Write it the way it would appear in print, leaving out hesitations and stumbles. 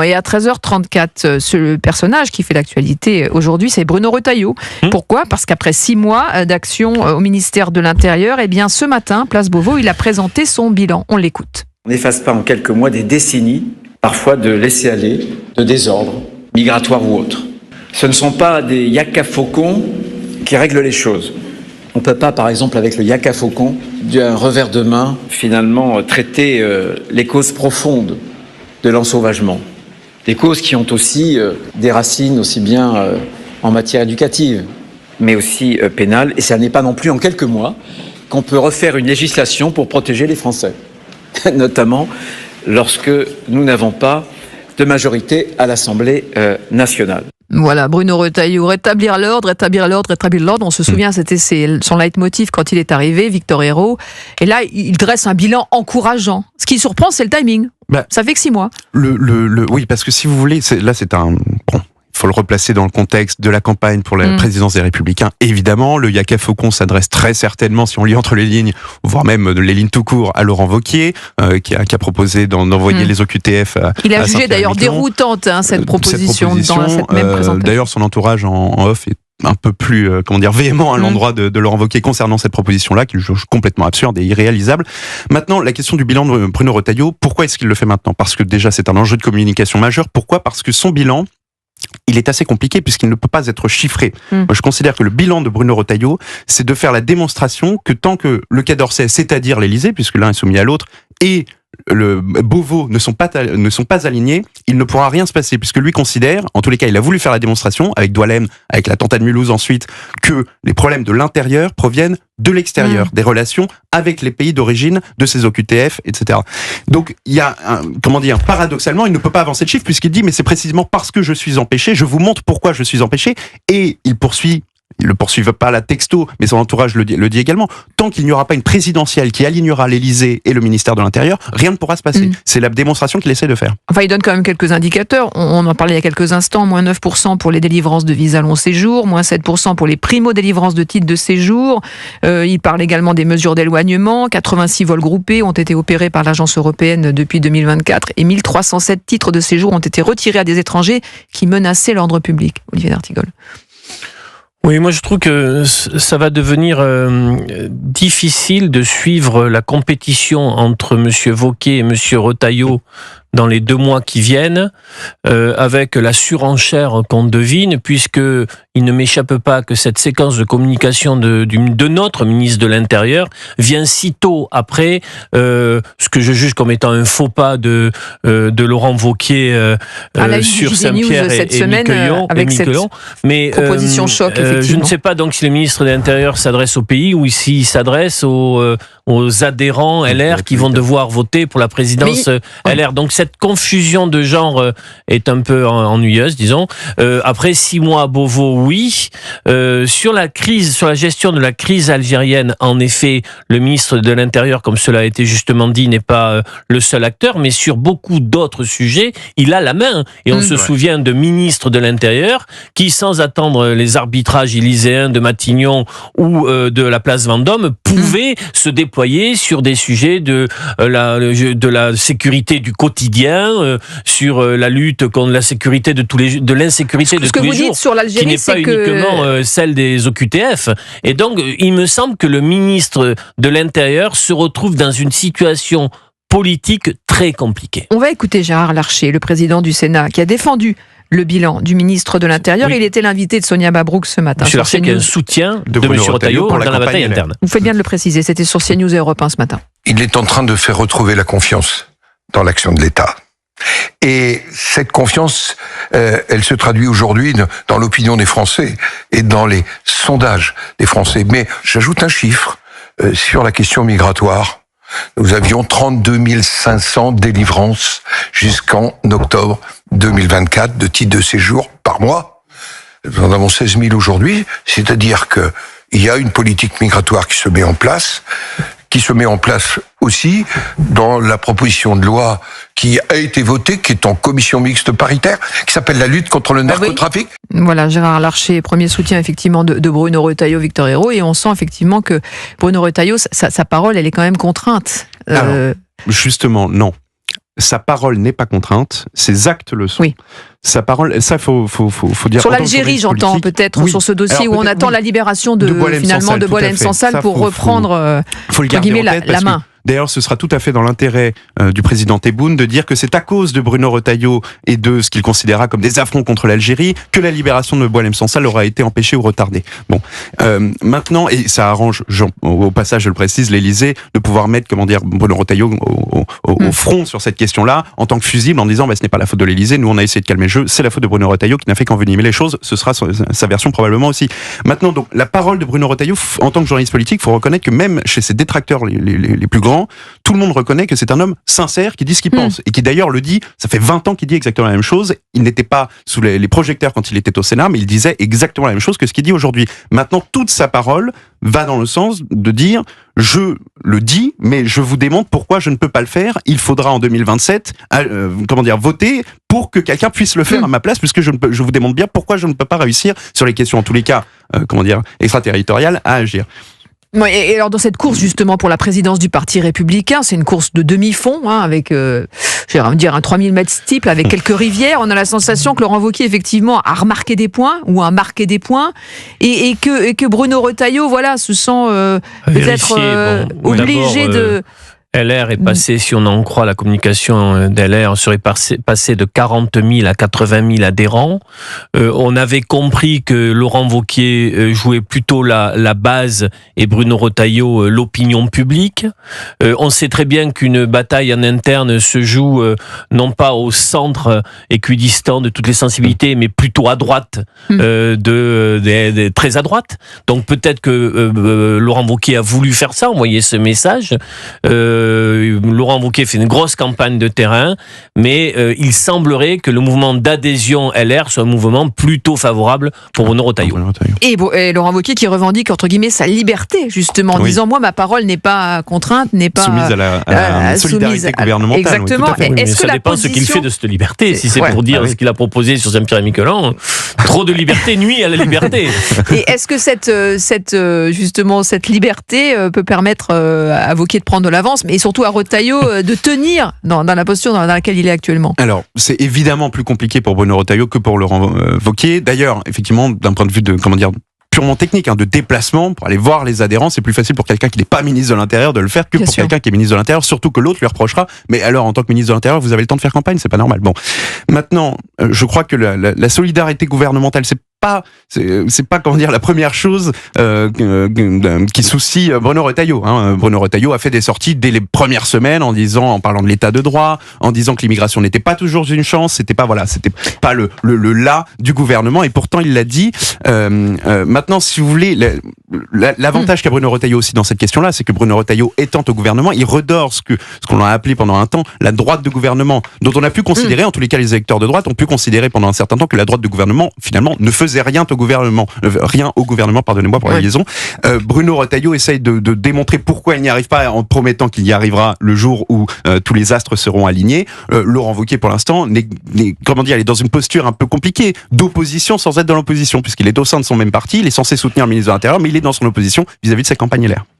Et à 13h34, ce personnage qui fait l'actualité aujourd'hui, c'est Bruno Retailleau. Pourquoi ? Parce qu'après 6 mois d'action au ministère de l'Intérieur, ce matin, place Beauvau, il a présenté son bilan. On l'écoute. On n'efface pas en quelques mois des décennies, parfois de laisser-aller, de désordre, migratoire ou autre. Ce ne sont pas des yaka faucons qui règlent les choses. On ne peut pas, par exemple, avec le yaka faucon, d'un revers de main, finalement, traiter les causes profondes de l'ensauvagement. Des causes qui ont aussi des racines aussi bien en matière éducative, mais aussi pénale. Et ça n'est pas non plus en quelques mois qu'on peut refaire une législation pour protéger les Français, notamment lorsque nous n'avons pas de majorité à l'Assemblée nationale. Voilà, Bruno Retailleau, rétablir l'ordre. On se souvient, c'était son leitmotiv quand il est arrivé, Victor Ayrault. Et là, il dresse un bilan encourageant. Ce qui surprend, c'est le timing. Ça fait que 6 mois. Oui, parce que si vous voulez, c'est un... Bon, il faut le replacer dans le contexte de la campagne pour la présidence des Républicains. Évidemment, le yaka faucon s'adresse très certainement, si on lit entre les lignes, voire même les lignes tout court, à Laurent Wauquiez, qui a proposé d'envoyer les OQTF à Il a jugé d'ailleurs déroutante cette proposition dans cette même présentation. D'ailleurs, son entourage en off est un peu plus véhément à l'endroit de Laurent Wauquiez concernant cette proposition-là, qu'il juge complètement absurde et irréalisable. Maintenant, la question du bilan de Bruno Retailleau, pourquoi est-ce qu'il le fait maintenant ? Parce que déjà, c'est un enjeu de communication majeur. Pourquoi ? Parce que son bilan, il est assez compliqué puisqu'il ne peut pas être chiffré. Moi, je considère que le bilan de Bruno Retailleau, c'est de faire la démonstration que tant que le Quai d'Orsay, c'est-à-dire l'Élysée, puisque l'un est soumis à l'autre, et le Beauvau ne sont pas alignés, il ne pourra rien se passer, puisque lui considère, en tous les cas, il a voulu faire la démonstration, avec Doualem, avec l'attentat de Mulhouse ensuite, que les problèmes de l'intérieur proviennent de l'extérieur, des relations avec les pays d'origine de ces OQTF, etc. Donc, il y a, paradoxalement, il ne peut pas avancer de chiffre, puisqu'il dit, mais c'est précisément parce que je suis empêché, je vous montre pourquoi je suis empêché, et il poursuit. Il ne le poursuivent pas à la texto, mais son entourage le dit également. Tant qu'il n'y aura pas une présidentielle qui alignera l'Élysée et le ministère de l'Intérieur, rien ne pourra se passer. C'est la démonstration qu'il essaie de faire. Enfin, il donne quand même quelques indicateurs. On en parlait il y a quelques instants. Moins 9% pour les délivrances de visas long séjour, moins 7% pour les primo-délivrances de titres de séjour. Il parle également des mesures d'éloignement. 86 vols groupés ont été opérés par l'agence européenne depuis 2024 et 1307 titres de séjour ont été retirés à des étrangers qui menaçaient l'ordre public. Olivier d'Artigol. Oui, moi je trouve que ça va devenir difficile de suivre la compétition entre M. Wauquiez et M. Retailleau dans les 2 mois qui viennent, avec la surenchère qu'on devine, puisque il ne m'échappe pas que cette séquence de communication de notre ministre de l'Intérieur vient si tôt après ce que je juge comme étant un faux pas de Laurent Wauquiez sur Saint-Pierre et Miquelon. Avec cette mais proposition choc, effectivement. Je ne sais pas donc si le ministre de l'Intérieur s'adresse au pays ou s'il s'adresse aux adhérents LR qui vont devoir voter pour la présidence LR. Donc cette confusion de genre est un peu ennuyeuse, disons. Après 6 mois à Beauvau, oui. Sur la gestion de la crise algérienne, en effet, le ministre de l'Intérieur, comme cela a été justement dit, n'est pas le seul acteur, mais sur beaucoup d'autres sujets, il a la main. Et on se souvient de ministres de l'Intérieur qui, sans attendre les arbitrages élyséens de Matignon ou de la place Vendôme, pouvaient se déployer sur des sujets de la sécurité du quotidien, sur la lutte contre la sécurité de l'insécurité de tous les jours, sur l'Algérie, qui n'est pas uniquement celle des OQTF. Et donc, il me semble que le ministre de l'Intérieur se retrouve dans une situation politique très compliquée. On va écouter Gérard Larcher, le président du Sénat, qui a défendu le bilan du ministre de l'Intérieur. Il était l'invité de Sonia Mabrouk ce matin. M. Larcher qui a un soutien de M. Retailleau dans la bataille interne. Vous faites bien de le préciser, c'était sur CNews et Europe 1 ce matin. Il est en train de faire retrouver la confiance dans l'action de l'État. Et cette confiance, elle se traduit aujourd'hui dans l'opinion des Français et dans les sondages des Français. Mais j'ajoute un chiffre sur la question migratoire. Nous avions 32 500 délivrances jusqu'en octobre 2024 de titres de séjour par mois. Nous en avons 16 000 aujourd'hui, c'est-à-dire que il y a une politique migratoire qui se met en place aussi dans la proposition de loi qui a été votée, qui est en commission mixte paritaire, qui s'appelle la lutte contre le narcotrafic. Voilà, Gérard Larcher, premier soutien effectivement de Bruno Retailleau, Victor Ayrault, et on sent effectivement que Bruno Retailleau, sa parole, elle est quand même contrainte. Alors, justement, non. sa parole n'est pas contrainte, ses actes le sont. Oui. Sa parole, ça faut dire. Sur l'Algérie, j'entends peut-être sur ce dossier. Alors, où on attend la libération de Boualem Sansal pour reprendre faut le garder la main. D'ailleurs, ce sera tout à fait dans l'intérêt du président Tebboune de dire que c'est à cause de Bruno Retailleau et de ce qu'il considéra comme des affronts contre l'Algérie que la libération de Boualem Sansal aura été empêchée ou retardée. Bon, maintenant, et ça arrange, au passage, je le précise, l'Élysée de pouvoir mettre, Bruno Retailleau au front sur cette question-là en tant que fusible en disant ce n'est pas la faute de l'Élysée, nous on a essayé de calmer le jeu, c'est la faute de Bruno Retailleau qui n'a fait qu'envenimer les choses, ce sera sa version probablement aussi. Maintenant, donc, la parole de Bruno Retailleau, en tant que journaliste politique, il faut reconnaître que même chez ses détracteurs les plus grands, tout le monde reconnaît que c'est un homme sincère qui dit ce qu'il pense et qui d'ailleurs le dit, ça fait 20 ans qu'il dit exactement la même chose, il n'était pas sous les projecteurs quand il était au Sénat, mais il disait exactement la même chose que ce qu'il dit aujourd'hui. Maintenant, toute sa parole va dans le sens de dire je le dis, mais je vous démontre pourquoi je ne peux pas le faire. Il faudra en 2027, voter pour que quelqu'un puisse le faire à ma place, puisque je vous démontre bien pourquoi je ne peux pas réussir sur les questions, en tous les cas, extraterritoriales, à agir. Et alors dans cette course justement pour la présidence du Parti républicain, c'est une course de demi-fond avec, un 3000 mètres steeple avec quelques rivières. On a la sensation que Laurent Wauquiez effectivement a remarqué des points ou a marqué des points et que Bruno Retailleau se sent peut-être obligé de... LR est passé, si on en croit la communication d'LR, on serait passé de 40 000 à 80 000 adhérents. On avait compris que Laurent Wauquiez jouait plutôt la base et Bruno Retailleau l'opinion publique. On sait très bien qu'une bataille en interne se joue non pas au centre équidistant de toutes les sensibilités, mais plutôt à droite, très à droite. Donc peut-être que Laurent Wauquiez a voulu faire ça, envoyer ce message. Laurent Wauquiez fait une grosse campagne de terrain, mais il semblerait que le mouvement d'adhésion LR soit un mouvement plutôt favorable pour Bruno Retailleau. Et Laurent Wauquiez qui revendique entre guillemets sa liberté, justement, en disant moi ma parole n'est pas contrainte, n'est pas soumise à la solidarité gouvernementale. Exactement. Oui, mais ça dépend ce qu'il fait de cette liberté. Si c'est pour dire ce qu'il a proposé sur Saint-Pierre et Miquelon, trop de liberté nuit à la liberté. Et est-ce que cette liberté peut permettre à Wauquiez de prendre de l'avance, mais surtout à Retailleau de tenir dans la posture dans laquelle il est actuellement? Alors, c'est évidemment plus compliqué pour Bruno Retailleau que pour Laurent Wauquiez. D'ailleurs, effectivement, d'un point de vue purement technique, de déplacement, pour aller voir les adhérents, c'est plus facile pour quelqu'un qui n'est pas ministre de l'Intérieur de le faire que pour quelqu'un qui est ministre de l'Intérieur, surtout que l'autre lui reprochera, mais alors en tant que ministre de l'Intérieur, vous avez le temps de faire campagne, c'est pas normal. Bon, maintenant, je crois que la solidarité gouvernementale, c'est pas la première chose qui soucie Bruno Retailleau. Bruno Retailleau a fait des sorties dès les premières semaines en parlant de l'état de droit, en disant que l'immigration n'était pas toujours une chance, c'était pas le là du gouvernement, et pourtant il l'a dit. Maintenant, si vous voulez, l'avantage qu'a Bruno Retailleau aussi dans cette question-là, c'est que Bruno Retailleau étant au gouvernement, il redore ce qu'on a appelé pendant un temps la droite de gouvernement, dont on a pu considérer, en tous les cas les électeurs de droite ont pu considérer pendant un certain temps que la droite de gouvernement finalement ne faisait rien au gouvernement, pardonnez-moi pour la liaison. Bruno Retailleau essaye de démontrer pourquoi il n'y arrive pas en promettant qu'il y arrivera le jour où tous les astres seront alignés. Laurent Wauquiez, pour l'instant, est dans une posture un peu compliquée d'opposition sans être dans l'opposition, puisqu'il est au sein de son même parti, il est censé soutenir le ministre de l'Intérieur, mais il est dans son opposition vis-à-vis de sa campagne LR.